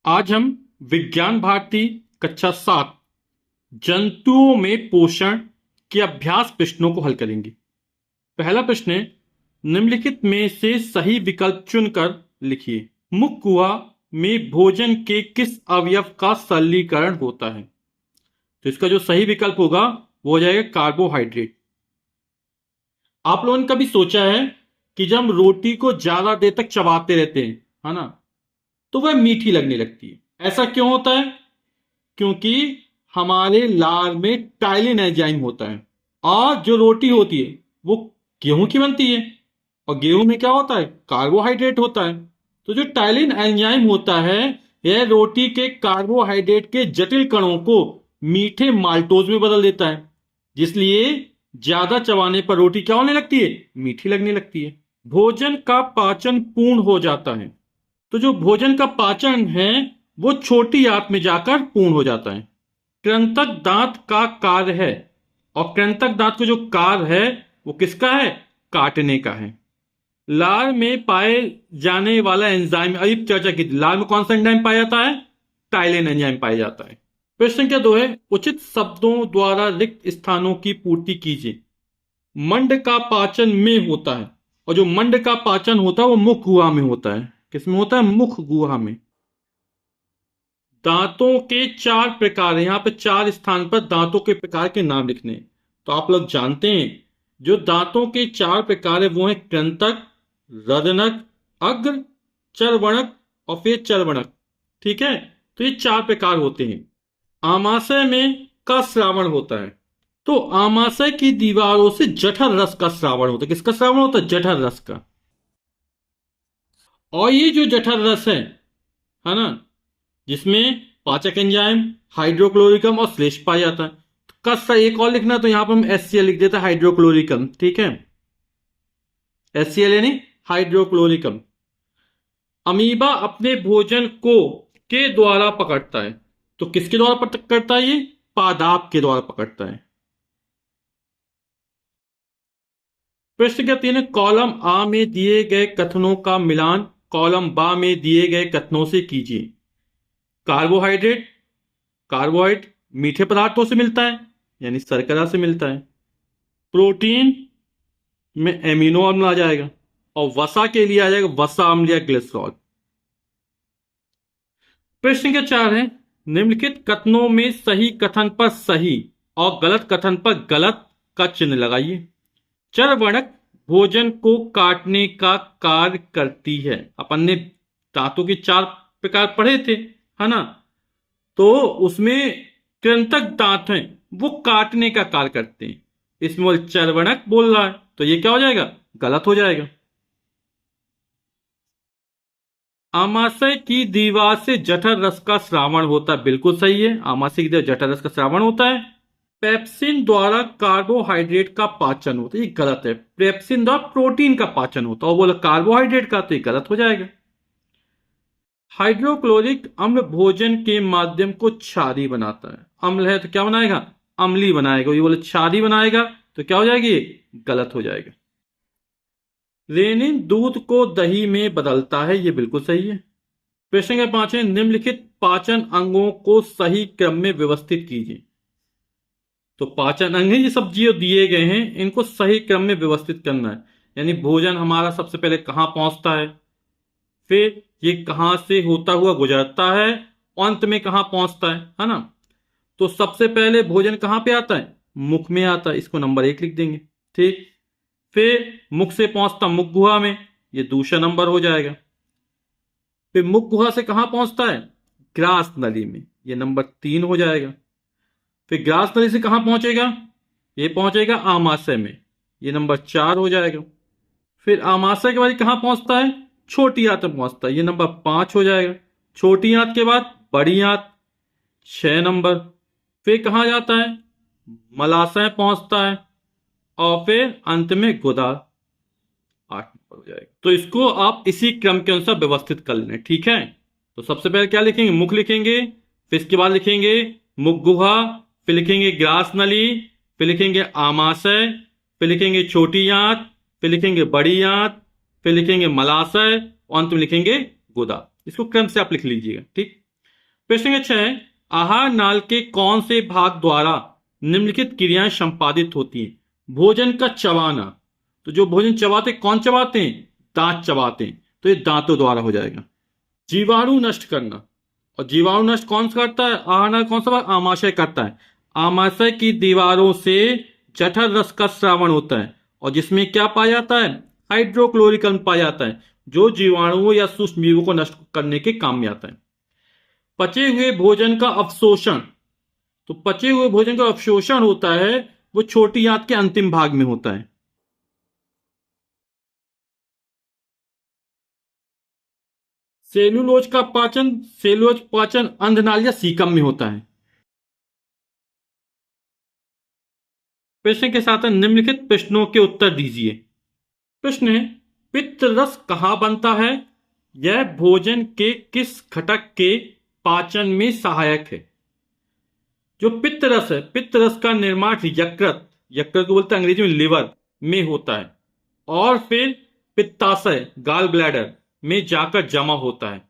आज हम विज्ञान भारती कक्षा 7 जंतुओं में पोषण के अभ्यास प्रश्नों को हल करेंगे। पहला प्रश्न है, निम्नलिखित में से सही विकल्प चुनकर लिखिए। मुख गुहा में भोजन के किस अवयव का सरलीकरण होता है? तो इसका जो सही विकल्प होगा वो हो जाएगा कार्बोहाइड्रेट। आप लोगों ने कभी सोचा है कि जब हम रोटी को ज्यादा देर तक चबाते रहते हैं, है ना, तो वह मीठी लगने लगती है। ऐसा क्यों होता है? क्योंकि हमारे लार में टाइलिन एंजाइम होता है और जो रोटी होती है वो गेहूं की बनती है और गेहूं में क्या होता है? कार्बोहाइड्रेट होता है। तो जो टाइलिन एंजाइम होता है यह रोटी के कार्बोहाइड्रेट के जटिल कणों को मीठे माल्टोज में बदल देता है, जिसलिए ज्यादा चबाने पर रोटी क्या होने लगती है? मीठी लगने लगती है। भोजन का पाचन पूर्ण हो जाता है। तो जो भोजन का पाचन है वो छोटी आंत में जाकर पूर्ण हो जाता है। कृंतक दांत का कार्य है, और कृंतक दांत का जो कार्य है वो किसका है? काटने का है। लार में पाए जाने वाला एंजाइम, अभी चर्चा की थी, लार में कौन सा एंजाइम पाया जाता है? टाइलिन एंजाइम पाया जाता है। प्रश्न संख्या 2 है, उचित शब्दों द्वारा रिक्त स्थानों की पूर्ति कीजिए। मंड का पाचन में होता है, और जो मंड का पाचन होता है वो मुख गुहा में होता है। किसमें होता है? मुख गुहा में। दांतों के 4 प्रकार है, यहां पे 4 स्थान पर दांतों के प्रकार के नाम लिखने हैं। तो आप लोग जानते हैं जो दांतों के 4 प्रकार है वो है कृंतक, रदनक, अग्र, चरवणक और फिर चरवणक। ठीक है, तो ये 4 प्रकार होते हैं। आमाशय में का श्रावण होता है। तो आमाशय की दीवारों से जठर रस का श्रावण होता है। किसका श्रावण होता है? जठर रस का। और ये जो जठर रस है ना, जिसमें पाचक एंजाइम, हाइड्रोक्लोरिकम और श्लेष पाया जाता है। तो कस एक और लिखना, तो यहां पर हम HCl लिख देते हैं, हाइड्रोक्लोरिकम। ठीक है, HCl यानी हाइड्रोक्लोरिकम। अमीबा अपने भोजन को के द्वारा पकड़ता है। तो किसके द्वारा पकड़ता है? ये पादाप के द्वारा पकड़ता है। प्रश्न क्या 3 है, कॉलम आ में दिए गए कथनों का मिलान कॉलम बा में दिए गए कथनों से कीजिए। कार्बोहाइड्रेट, कार्बोहाइड्रेट मीठे पदार्थों से मिलता है, यानी शर्करा से मिलता है। प्रोटीन में एमिनो अम्ल आ जाएगा, और वसा के लिए आ जाएगा वसा अम्ल या ग्लिसरॉल। प्रश्न के 4 है, निम्नलिखित कथनों में सही कथन पर सही और गलत कथन पर गलत का चिन्ह लगाइए। चरवणक भोजन को काटने का कार्य करती है। अपन ने दांतों के 4 प्रकार पढ़े थे, है ना, तो उसमें कृंतक दांत हैं वो काटने का कार्य करते हैं। इसमें वो चरवणक बोल रहा है, तो ये क्या हो जाएगा? गलत हो जाएगा। आमाशय की दीवार से जठर रस का श्रावण होता है, बिल्कुल सही है, आमाशय की दीवार जठर रस का श्रावण होता है। पेप्सिन द्वारा कार्बोहाइड्रेट का पाचन होता है, ये गलत है। पेप्सिन द्वारा प्रोटीन का पाचन होता है, और बोला कार्बोहाइड्रेट का, तो ये गलत हो जाएगा। हाइड्रोक्लोरिक अम्ल भोजन के माध्यम को क्षारी बनाता है। अम्ल है तो क्या बनाएगा? अम्लीय बनाएगा। ये बोले क्षारी बनाएगा, तो क्या हो जाएगी? ये गलत हो जाएगा। रेनिन दूध को दही में बदलता है, ये बिल्कुल सही है। प्रश्न के 5 है, निम्नलिखित पाचन अंगों को सही क्रम में व्यवस्थित कीजिए। तो पाचन अंग है, ये सब जो दिए गए हैं इनको सही क्रम में व्यवस्थित करना है। यानी भोजन हमारा सबसे पहले कहां पहुंचता है, फिर ये कहां से होता हुआ गुजरता है, अंत में कहां पहुंचता है ना। तो सबसे पहले भोजन कहां पे आता है? मुख में आता है, इसको नंबर 1 लिख देंगे। ठीक, फिर मुख से पहुंचता मुख गुहा में, ये दूसरा नंबर हो जाएगा। फिर मुख गुहा से कहां पहुंचता है? ग्रास नली में, ये नंबर 3 हो जाएगा। फिर ग्रास नली से कहां पहुंचेगा? ये पहुंचेगा आमाशय में, ये नंबर 4 हो जाएगा। फिर आमाशय के बाद ये कहां पहुंचता है? छोटी आंत में पहुंचता है, ये नंबर 5 हो जाएगा। छोटी आंत के बाद बड़ी आंत, 6 नंबर। फिर कहां जाता है? मलाशय पहुंचता है, और फिर अंत में गुदा, 8 नंबर हो जाएगा। तो इसको आप इसी क्रम के अनुसार व्यवस्थित कर लें। ठीक है, तो सबसे पहले क्या लिखेंगे? मुख लिखेंगे, फिर इसके बाद लिखेंगे मुख गुहा, फिर लिखेंगे ग्रास नली, फिर लिखेंगे आमाशय, फिर लिखेंगे छोटी आंत, फिर लिखेंगे बड़ी आंत, फिर लिखेंगे मलाशय, और अंत में लिखेंगे गुदा। इसको क्रम से आप लिख लीजिएगा। ठीक, प्रश्न संख्या 6 है, आहार नाल के कौन से भाग द्वारा निम्नलिखित क्रियाएं संपादित होती हैं? भोजन का चबाना। तो जो भोजन चबाते कौन चबाते हैं? दांत चबाते हैं, तो ये दांतों द्वारा हो जाएगा। जीवाणु नष्ट करना, और जीवाणु नष्ट कौन सा करता है? आहार नाल कौन सा भाग? आमाशय करता है। आमाशय की दीवारों से जठर रस का स्रावण होता है, और जिसमें क्या पाया जाता है? हाइड्रोक्लोरिक अम्ल पाया जाता है, जो जीवाणुओं या सूक्ष्म जीवों को नष्ट करने के काम में आता है। पचे हुए भोजन का अवशोषण, तो पचे हुए भोजन का अवशोषण होता है वो छोटी आंत के अंतिम भाग में होता है। सेलुलोज पाचन अंधनाल या सीकम में होता है। प्रश्न के साथ निम्नलिखित प्रश्नों के उत्तर दीजिए। प्रश्न है, पित्त रस कहां बनता है? यह भोजन के किस घटक के पाचन में सहायक है? जो पित्त रस है, पित्त रस का निर्माण यकृत को बोलते हैं अंग्रेजी में लिवर में होता है, और फिर पित्ताशय गाल ब्लैडर में जाकर जमा होता है।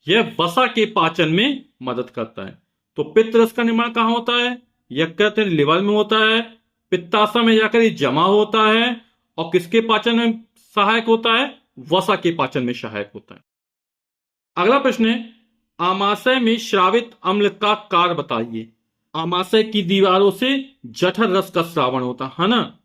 यह वसा के पाचन में मदद करता है। तो पित्त रस का निर्माण कहां होता है? यकृत लिवर में होता है, पित्ताशय में जाकर ये जमा होता है, और किसके पाचन में सहायक होता है? वसा के पाचन में सहायक होता है। अगला प्रश्न है, आमाशय में स्रावित अम्ल का कार्य बताइए। आमाशय की दीवारों से जठर रस का स्रावण होता है ना,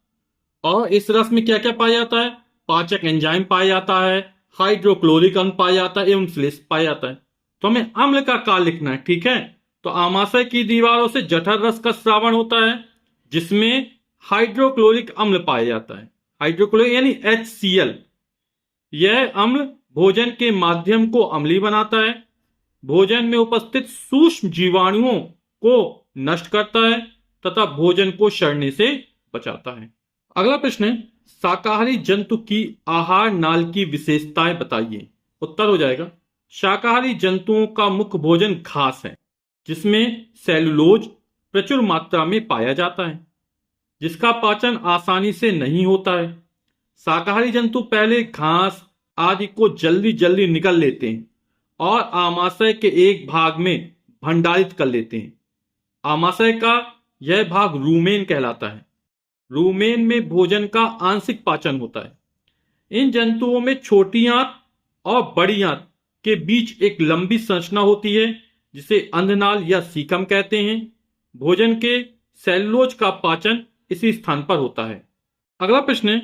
और इस रस में क्या क्या पाया जाता है? पाचक एंजाइम पाया जाता है, हाइड्रोक्लोरिक अम्ल पाया जाता है एवं श्लेष पाया जाता है। तो हमें अम्ल का कार्य लिखना है, ठीक है। तो आमाशय की दीवारों से जठर रस का स्रावण होता है, जिसमें हाइड्रोक्लोरिक अम्ल पाया जाता है। हाइड्रोक्लोरिक यानी HCl। यह अम्ल भोजन के माध्यम को अम्लीय बनाता है, भोजन में उपस्थित सूक्ष्म जीवाणुओं को नष्ट करता है तथा भोजन को सड़ने से बचाता है। अगला प्रश्न है, शाकाहारी जंतु की आहार नाल की विशेषताएं बताइए। उत्तर हो जाएगा, शाकाहारी जंतुओं का मुख्य भोजन घास है, जिसमें सेलुलोज प्रचुर मात्रा में पाया जाता है, जिसका पाचन आसानी से नहीं होता है। शाकाहारी जंतु पहले घास आदि को जल्दी जल्दी निकल लेते हैं और आमाशय के एक भाग में भंडारित कर लेते हैं। आमाशय का यह भाग रूमेन कहलाता है। रूमेन में भोजन का आंशिक पाचन होता है। इन जंतुओं में छोटी आंत और बड़ी आंत के बीच एक लंबी संरचना होती है, जिसे अंधनाल या सीकम कहते हैं। भोजन के सेलुलोज का पाचन इसी स्थान पर होता है। अगला प्रश्न है,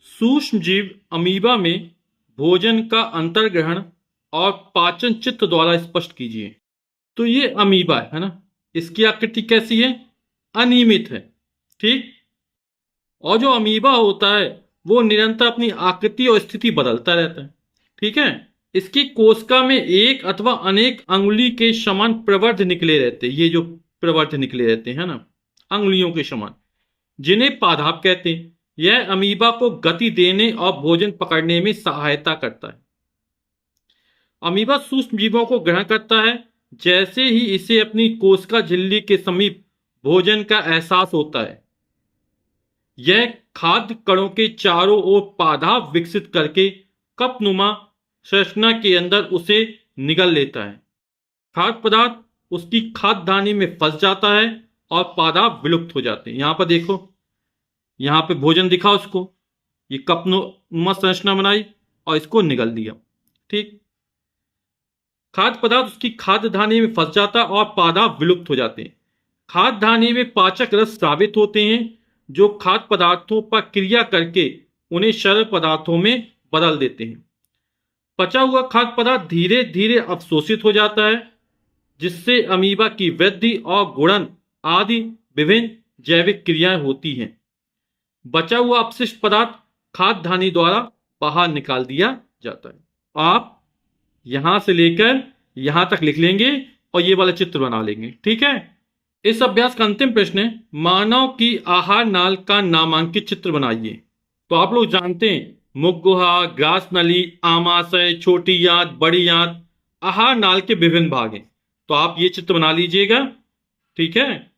सूक्ष्म जीव अमीबा में भोजन का अंतर्ग्रहण और पाचन चित्र द्वारा स्पष्ट कीजिए। तो ये अमीबा है ना, इसकी आकृति कैसी है? अनियमित है, ठीक। और जो अमीबा होता है वो निरंतर अपनी आकृति और स्थिति बदलता रहता है, ठीक है। इसकी कोशिका में एक अथवा अनेक अंगुली के समान प्रवर्ध निकले रहते हैं। ये जो प्रवर्ध निकले रहते हैं ना, अंगुलियों के समान, जिन्हें पादाप कहते हैं। यह अमीबा को गति देने और भोजन पकड़ने में सहायता करता है। अमीबा सूक्ष्म जीवों को ग्रहण करता है जैसे ही इसे अपनी कोशिका झिल्ली के समीप भोजन का एहसास होता है। यह खाद्य कणों के चारों ओर पादाप विकसित करके कपनुमा संरचना के अंदर उसे निगल लेता है। खाद्य पदार्थ उसकी खाद्य धानी में फंस जाता है और पादाप विलुप्त हो जाते हैं। यहां पर देखो, यहां पे भोजन दिखा उसको, ये कपनुमा संरचना बनाई और इसको निगल दिया, ठीक। खाद्य पदार्थ उसकी खाद्य धानी में फंस जाता और पादाप विलुप्त हो जाते हैं। खाद्य धानी में पाचक रस स्रावित होते हैं, जो खाद्य पदार्थों पर क्रिया करके उन्हें सरल पदार्थों में बदल देते हैं। पचा हुआ खाद्य पदार्थ धीरे धीरे अवशोषित हो जाता है, जिससे अमीबा की वृद्धि और गुणन आदि विभिन्न जैविक क्रियाएं होती हैं। बचा हुआ अपशिष्ट पदार्थ खाद्य धानी द्वारा बाहर निकाल दिया जाता है। आप यहां से लेकर यहां तक लिख लेंगे और ये वाला चित्र बना लेंगे, ठीक है। इस अभ्यास का अंतिम प्रश्न है, मानव की आहार नाल का नामांकित चित्र बनाइए। तो आप लोग जानते हैं मुख गुहा, ग्रास नली, आमाशय, छोटी आंत, बड़ी आंत आहार नाल के विभिन्न भाग हैं। तो आप ये चित्र बना लीजिएगा, ठीक है।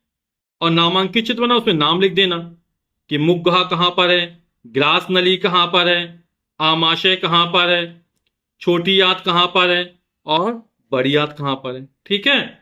और नामांकित चित्र बना, उसमें नाम लिख देना कि मुख गुहा कहां पर है, ग्रास नली कहां पर है, आमाशय कहां पर है, छोटी आंत कहां पर है और बड़ी याद कहां पर है, ठीक है।